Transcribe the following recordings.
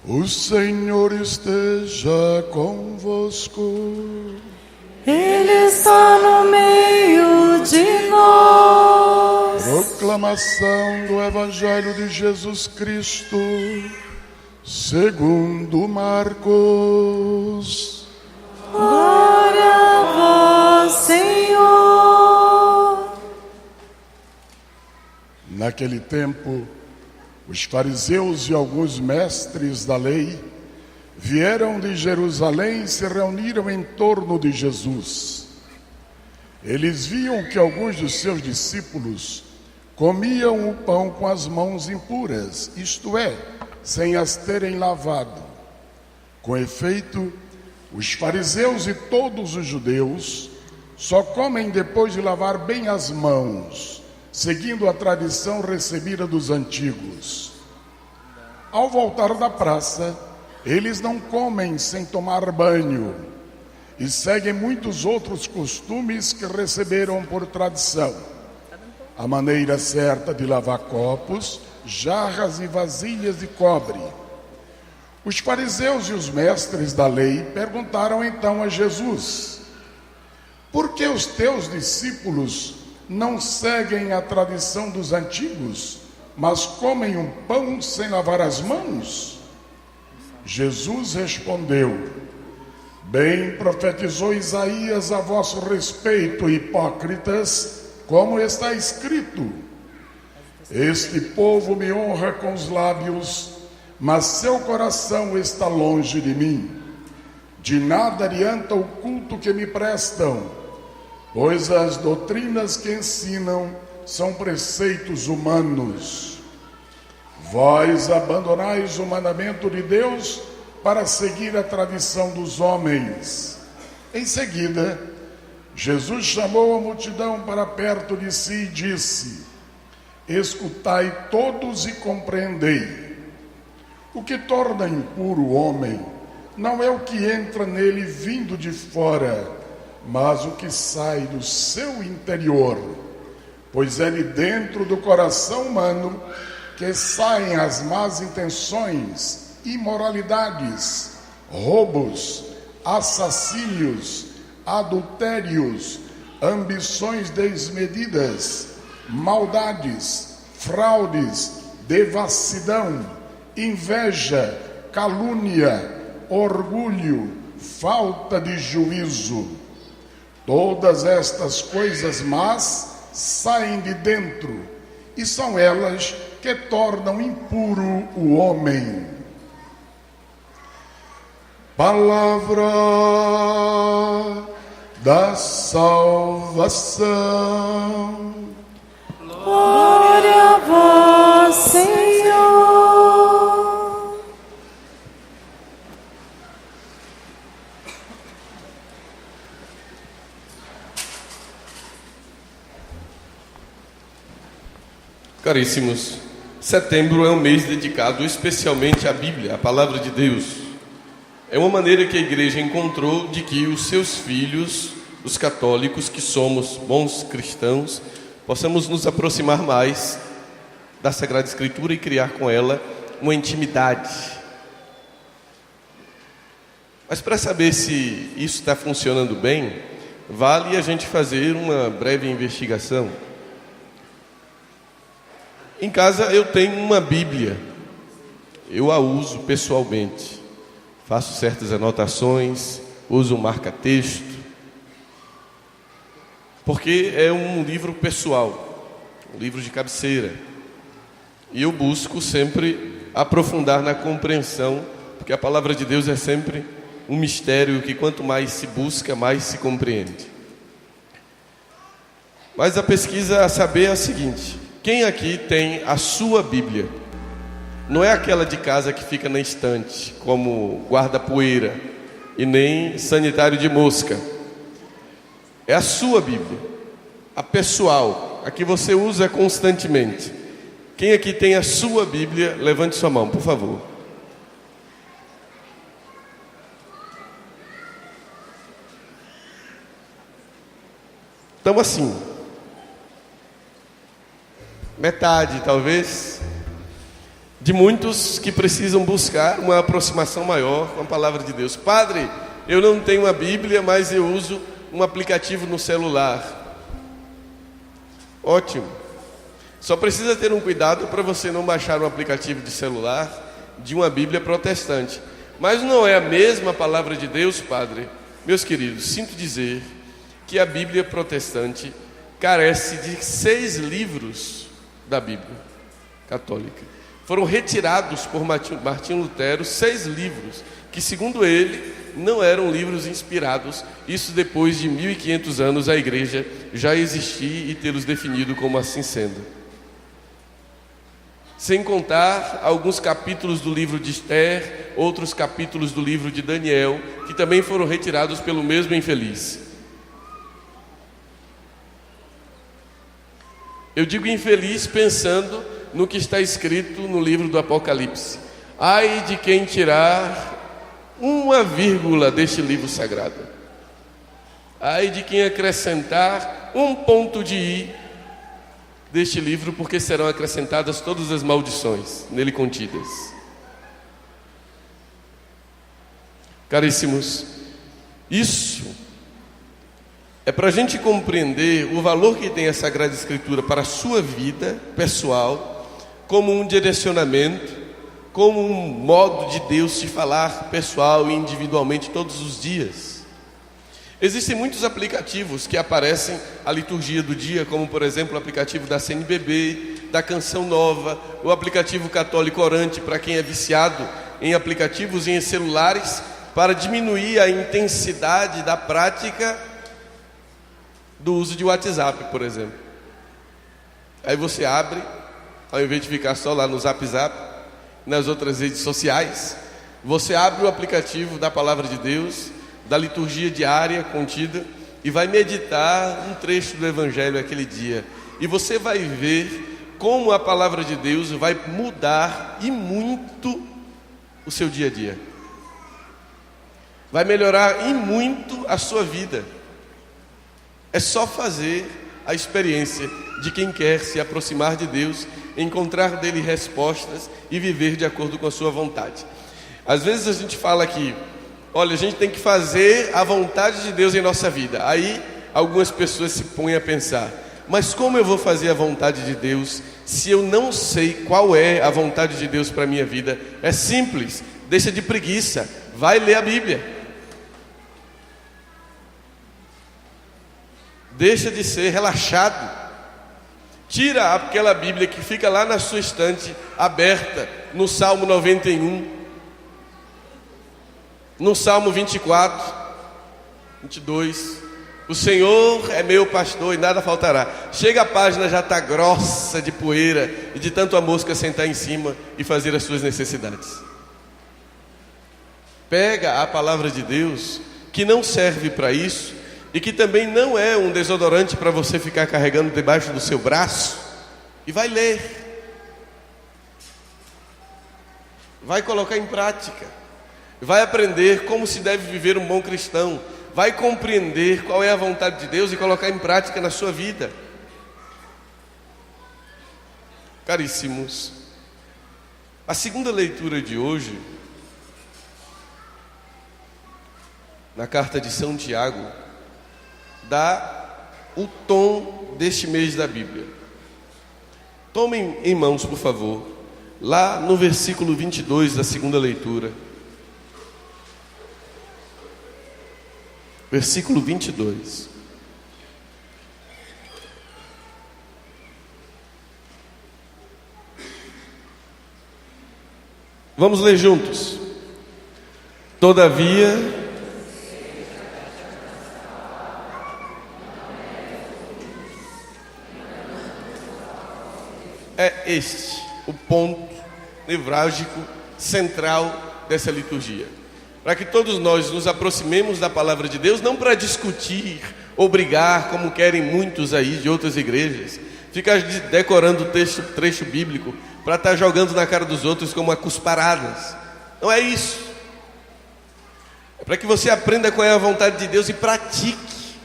O Senhor esteja convosco. Ele está no meio de nós. Proclamação do Evangelho de Jesus Cristo, segundo Marcos. Glória a vós, Senhor. Naquele tempo, os fariseus e alguns mestres da lei vieram de Jerusalém e se reuniram em torno de Jesus. Eles viam que alguns dos seus discípulos comiam o pão com as mãos impuras, isto é, sem as terem lavado. Com efeito, os fariseus e todos os judeus só comem depois de lavar bem as mãos, seguindo a tradição recebida dos antigos. Ao voltar da praça, eles não comem sem tomar banho e seguem muitos outros costumes que receberam por tradição. A maneira certa de lavar copos, jarras e vasilhas de cobre. Os fariseus e os mestres da lei perguntaram então a Jesus: por que os teus discípulos não seguem a tradição dos antigos, mas comem um pão sem lavar as mãos? Jesus respondeu: bem profetizou Isaías a vosso respeito, hipócritas, como está escrito: este povo me honra com os lábios, mas seu coração está longe de mim. De nada adianta o culto que me prestam, pois as doutrinas que ensinam são preceitos humanos. Vós abandonais o mandamento de Deus para seguir a tradição dos homens. Em seguida, Jesus chamou a multidão para perto de si e disse: escutai todos e compreendei. O que torna impuro o homem não é o que entra nele vindo de fora, mas o que sai do seu interior, pois é de dentro do coração humano que saem as más intenções, imoralidades, roubos, assassínios, adultérios, ambições desmedidas, maldades, fraudes, devassidão, inveja, calúnia, orgulho, falta de juízo. Todas estas coisas más saem de dentro, e são elas que tornam impuro o homem. Palavra da salvação. Glória a vós, Senhor. Caríssimos, setembro é um mês dedicado especialmente à Bíblia, à Palavra de Deus. É uma maneira que a igreja encontrou de que os seus filhos, os católicos, que somos bons cristãos, possamos nos aproximar mais da Sagrada Escritura e criar com ela uma intimidade. Mas para saber se isso está funcionando bem, vale a gente fazer uma breve investigação. Em casa eu tenho uma Bíblia, eu a uso pessoalmente, faço certas anotações, uso um marca-texto, porque é um livro pessoal, um livro de cabeceira, e eu busco sempre aprofundar na compreensão, porque a palavra de Deus é sempre um mistério que quanto mais se busca, mais se compreende. Mas a pesquisa a saber é a seguinte: quem aqui tem a sua Bíblia? Não é aquela de casa que fica na estante, como guarda-poeira, e nem sanitário de mosca. É a sua Bíblia, a pessoal, a que você usa constantemente. Quem aqui tem a sua Bíblia, levante sua mão, por favor. Então assim, metade talvez. de muitos que precisam buscar uma aproximação maior com a palavra de Deus. Padre, eu não tenho uma Bíblia, mas eu uso um aplicativo no celular. Ótimo. Só precisa ter um cuidado para você não baixar um aplicativo de celular de uma Bíblia protestante. Mas não é a mesma palavra de Deus, Padre? Meus queridos, sinto dizer que a Bíblia protestante carece de 6 livros da Bíblia católica. Foram retirados por Martinho Lutero 6 livros, que segundo ele, não eram livros inspirados. Isso depois de 1500 anos a igreja já existir e tê-los definido como assim sendo. Sem contar alguns capítulos do livro de Esther, outros capítulos do livro de Daniel, que também foram retirados pelo mesmo infeliz. Eu digo infeliz pensando no que está escrito no livro do Apocalipse. Ai de quem tirar uma vírgula deste livro sagrado. Ai de quem acrescentar um ponto de i deste livro, porque serão acrescentadas todas as maldições nele contidas. Caríssimos, isso é para a gente compreender o valor que tem a Sagrada Escritura para a sua vida pessoal, como um direcionamento, como um modo de Deus te falar pessoal e individualmente todos os dias. Existem muitos aplicativos que aparecem a liturgia do dia, como por exemplo o aplicativo da CNBB, da Canção Nova, o aplicativo Católico Orante para quem é viciado em aplicativos e em celulares, para diminuir a intensidade da prática do uso de WhatsApp, por exemplo. Aí você abre, ao invés de ficar só lá no Zap, nas outras redes sociais, você abre o aplicativo da Palavra de Deus, da liturgia diária contida, e vai meditar um trecho do Evangelho aquele dia. E você vai ver como a Palavra de Deus vai mudar e muito o seu dia a dia. Vai melhorar e muito a sua vida. É só fazer a experiência de quem quer se aproximar de Deus, encontrar dele respostas e viver de acordo com a sua vontade. Às vezes a gente fala que, olha, a gente tem que fazer a vontade de Deus em nossa vida. Aí algumas pessoas se põem a pensar, mas como eu vou fazer a vontade de Deus se eu não sei qual é a vontade de Deus para a minha vida? É simples, deixa de preguiça, vai ler a Bíblia. Deixa de ser relaxado. Tira aquela Bíblia que fica lá na sua estante, aberta, no Salmo 91, no Salmo 24, 22. O Senhor é meu pastor e nada faltará. Chega a página, já está grossa de poeira e de tanto a mosca sentar em cima e fazer as suas necessidades. Pega a palavra de Deus, que não serve para isso, e que também não é um desodorante para você ficar carregando debaixo do seu braço, e vai ler, vai colocar em prática, vai aprender como se deve viver um bom cristão, vai compreender qual é a vontade de Deus e colocar em prática na sua vida. Caríssimos, a segunda leitura de hoje, na carta de São Tiago, dá o tom deste mês da Bíblia. Tomem em mãos, por favor, lá no versículo 22 da segunda leitura. Versículo 22. Vamos ler juntos. Todavia, é este o ponto nevrálgico central dessa liturgia, para que todos nós nos aproximemos da palavra de Deus, não para discutir ou brigar, como querem muitos aí de outras igrejas, ficar decorando o trecho bíblico para estar jogando na cara dos outros como a cusparadas. Não é isso. É para que você aprenda qual é a vontade de Deus e pratique,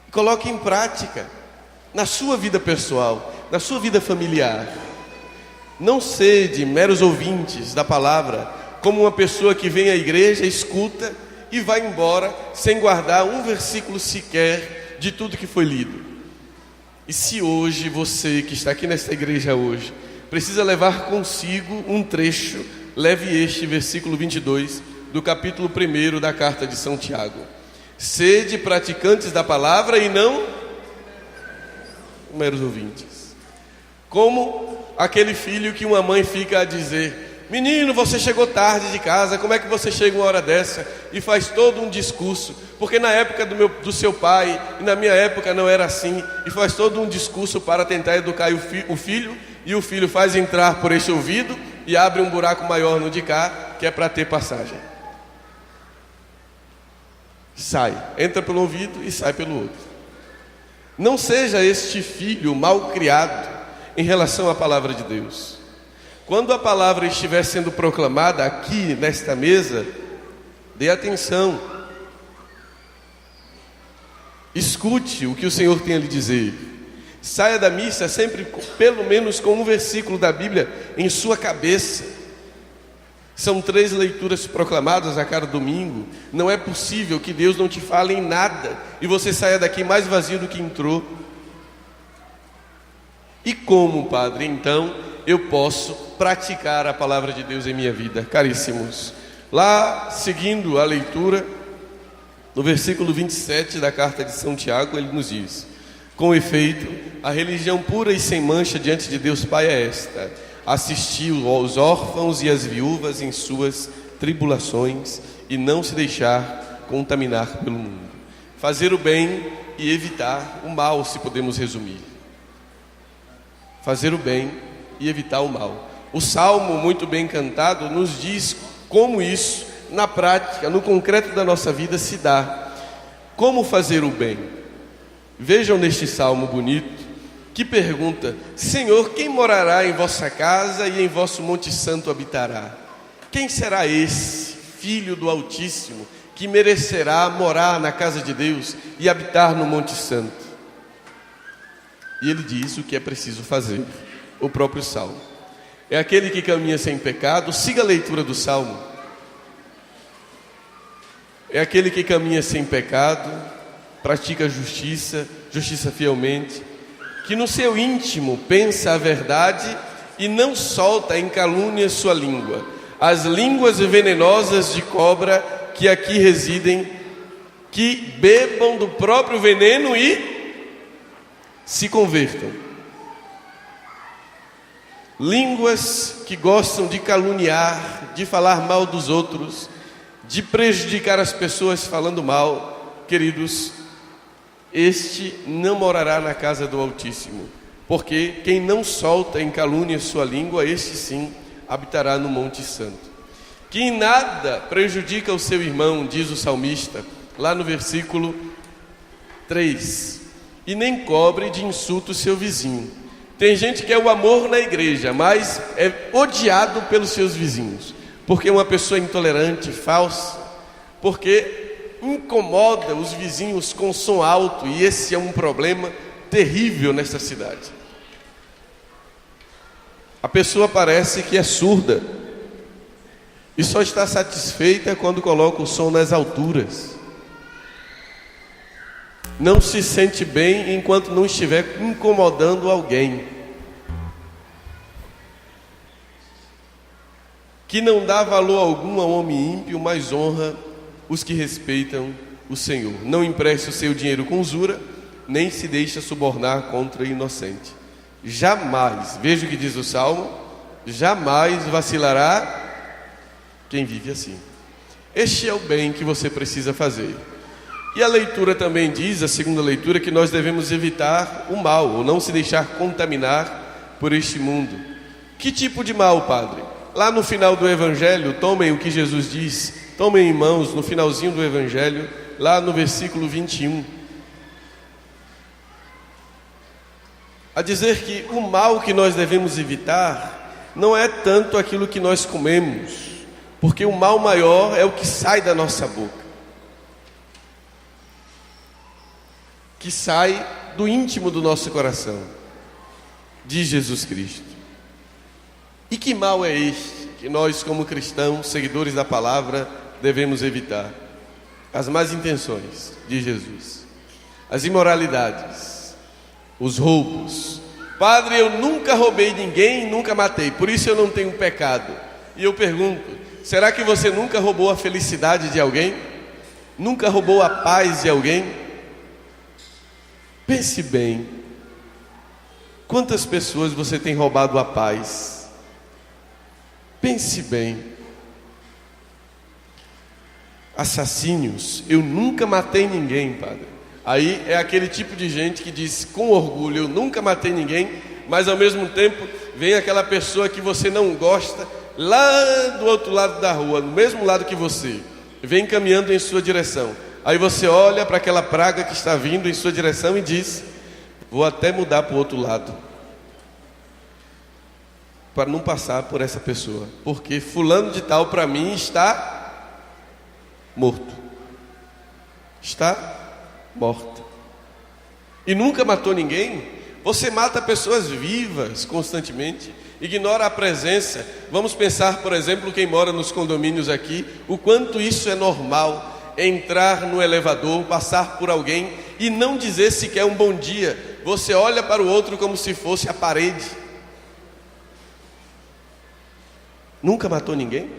coloque em prática na sua vida pessoal, na sua vida familiar. Não sede meros ouvintes da palavra, como uma pessoa que vem à igreja, escuta e vai embora sem guardar um versículo sequer de tudo que foi lido. E se hoje você que está aqui nesta igreja hoje precisa levar consigo um trecho, leve este versículo 22 do capítulo 1 da carta de São Tiago. Sede praticantes da palavra e não meros ouvintes. Como aquele filho que uma mãe fica a dizer: menino, você chegou tarde de casa, como é que você chega uma hora dessa? E faz todo um discurso, porque na época do seu pai, e na minha época não era assim, e faz todo um discurso para tentar educar o filho, e o filho faz entrar por esse ouvido e abre um buraco maior no de cá, que é para ter passagem. Sai, entra pelo ouvido e sai pelo outro. Não seja este filho mal criado em relação à palavra de Deus. Quando a palavra estiver sendo proclamada aqui nesta mesa, dê atenção. Escute o que o Senhor tem a lhe dizer. Saia da missa sempre pelo menos com um versículo da Bíblia em sua cabeça. São 3 leituras proclamadas a cada domingo. Não é possível que Deus não te fale em nada e você saia daqui mais vazio do que entrou. E como, Padre, então eu posso praticar a palavra de Deus em minha vida? Caríssimos, lá seguindo a leitura, no versículo 27 da carta de São Tiago, ele nos diz: com efeito, a religião pura e sem mancha diante de Deus Pai é esta: assistir aos órfãos e às viúvas em suas tribulações e não se deixar contaminar pelo mundo. Fazer o bem e evitar o mal, se podemos resumir. Fazer o bem e evitar o mal. O Salmo, muito bem cantado, nos diz como isso, na prática, no concreto da nossa vida, se dá. Como fazer o bem? Vejam neste Salmo bonito, que pergunta: Senhor, quem morará em vossa casa e em vosso monte santo habitará? Quem será esse filho do Altíssimo que merecerá morar na casa de Deus e habitar no monte santo? E ele diz o que é preciso fazer. O próprio Salmo é aquele que caminha sem pecado. Siga a leitura do Salmo. É aquele que caminha sem pecado, pratica a justiça fielmente, que no seu íntimo pensa a verdade e não solta em calúnia sua língua. As línguas venenosas de cobra que aqui residem, que bebam do próprio veneno e se convertam. Línguas que gostam de caluniar, de falar mal dos outros, de prejudicar as pessoas falando mal, queridos, este não morará na casa do Altíssimo, porque quem não solta em calúnia sua língua, este sim habitará no Monte Santo. Que em nada prejudica o seu irmão, diz o salmista, lá no versículo 3, e nem cobre de insulto o seu vizinho. Tem gente que é o amor na igreja, mas é odiado pelos seus vizinhos, porque é uma pessoa intolerante, falsa, porque incomoda os vizinhos com som alto, e esse é um problema terrível nesta cidade. A pessoa parece que é surda e só está satisfeita quando coloca o som nas alturas. Não se sente bem enquanto não estiver incomodando alguém. Que não dá valor algum ao homem ímpio, mas honra os que respeitam o Senhor. Não empreste o seu dinheiro com usura, nem se deixa subornar contra o inocente. Jamais, veja o que diz o Salmo, jamais vacilará quem vive assim. Este é o bem que você precisa fazer. E a leitura também diz, a segunda leitura, que nós devemos evitar o mal, ou não se deixar contaminar por este mundo. Que tipo de mal, Padre? Lá no final do Evangelho, tomem o que Jesus diz, tomem em mãos, no finalzinho do Evangelho, lá no versículo 21. A dizer que o mal que nós devemos evitar não é tanto aquilo que nós comemos, porque o mal maior é o que sai da nossa boca, que sai do íntimo do nosso coração, diz Jesus Cristo. E que mal é este que nós, como cristãos, seguidores da palavra, devemos evitar? As más intenções de Jesus, as imoralidades, os roubos. Padre, eu nunca roubei ninguém, nunca matei, por isso eu não tenho pecado. E eu pergunto, será que você nunca roubou a felicidade de alguém? Nunca roubou a paz de alguém? Pense bem, quantas pessoas você tem roubado a paz? Pense bem. Assassínios, eu nunca matei ninguém, padre. Aí é aquele tipo de gente que diz com orgulho, eu nunca matei ninguém, mas ao mesmo tempo vem aquela pessoa que você não gosta, lá do outro lado da rua, no mesmo lado que você, vem caminhando em sua direção. Aí você olha para aquela praga que está vindo em sua direção e diz, vou até mudar para o outro lado, para não passar por essa pessoa, porque fulano de tal para mim está morto, está morta. E nunca matou ninguém. Você mata pessoas vivas constantemente, ignora a presença. Vamos pensar, por exemplo, quem mora nos condomínios aqui, o quanto isso é normal, entrar no elevador, passar por alguém e não dizer sequer um bom dia. Você olha para o outro como se fosse a parede. Nunca matou ninguém?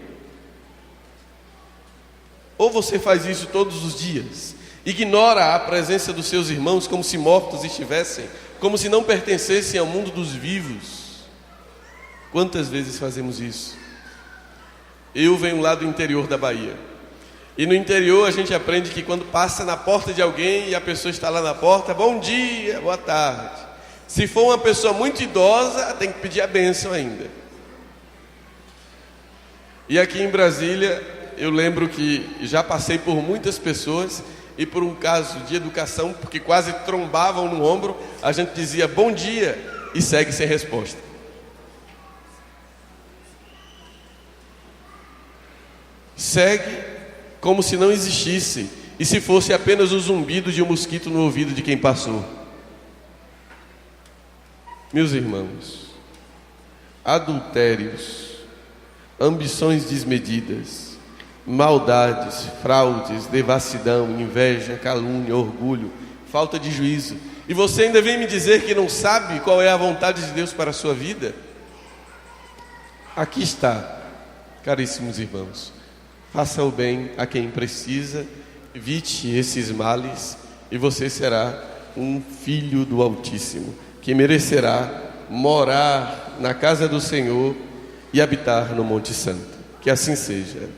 Ou você faz isso todos os dias? Ignora a presença dos seus irmãos como se mortos estivessem, como se não pertencessem ao mundo dos vivos. Quantas vezes fazemos isso? Eu venho lá do interior da Bahia, e no interior a gente aprende que quando passa na porta de alguém e a pessoa está lá na porta, bom dia, boa tarde. Se for uma pessoa muito idosa, tem que pedir a bênção ainda. E aqui em Brasília, eu lembro que já passei por muitas pessoas, e por um caso de educação, porque quase trombavam no ombro, a gente dizia bom dia e segue sem resposta. Segue como se não existisse, e se fosse apenas o zumbido de um mosquito no ouvido de quem passou. Meus irmãos, adultérios, ambições desmedidas, maldades, fraudes, devassidão, inveja, calúnia, orgulho, falta de juízo. E você ainda vem me dizer que não sabe qual é a vontade de Deus para a sua vida? Aqui está, caríssimos irmãos. Faça o bem a quem precisa, evite esses males, e você será um filho do Altíssimo, que merecerá morar na casa do Senhor e habitar no Monte Santo. Que assim seja.